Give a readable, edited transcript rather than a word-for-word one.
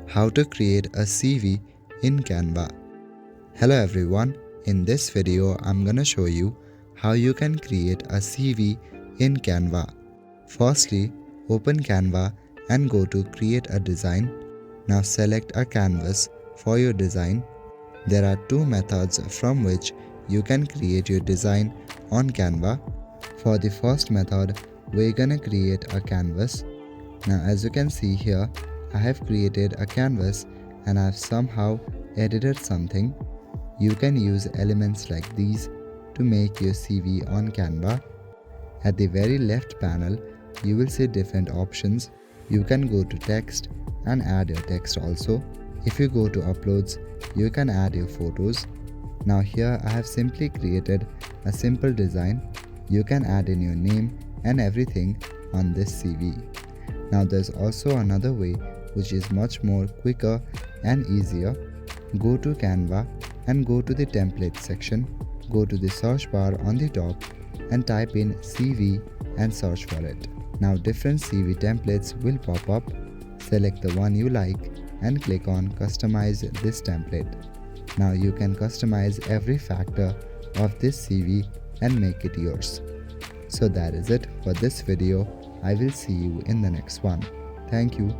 How to create a CV in Canva. Hello everyone, in this video I'm gonna show you how you can create a CV in Canva. Firstly, open Canva and go to create a design. Now select a canvas for your design. There are two methods from which you can create your design on Canva. For the first method, we're gonna create a canvas. Now as you can see here, I have created a canvas and I've somehow edited something. You can use elements like these to make your CV on Canva. At the very left panel, you will see different options. You can go to text and add your text also. If you go to uploads, you can add your photos. Now here I have simply created a simple design. You can add in your name and everything on this CV. Now there's also another way which is much more quicker and easier. Go to Canva and go to the template section. Go to the search bar on the top and type in CV and search for it. Now different CV templates will pop up. Select the one you like and click on customize this template. Now you can customize every factor of this CV and make it yours. So that is it for this video. I will see you in the next one. Thank you.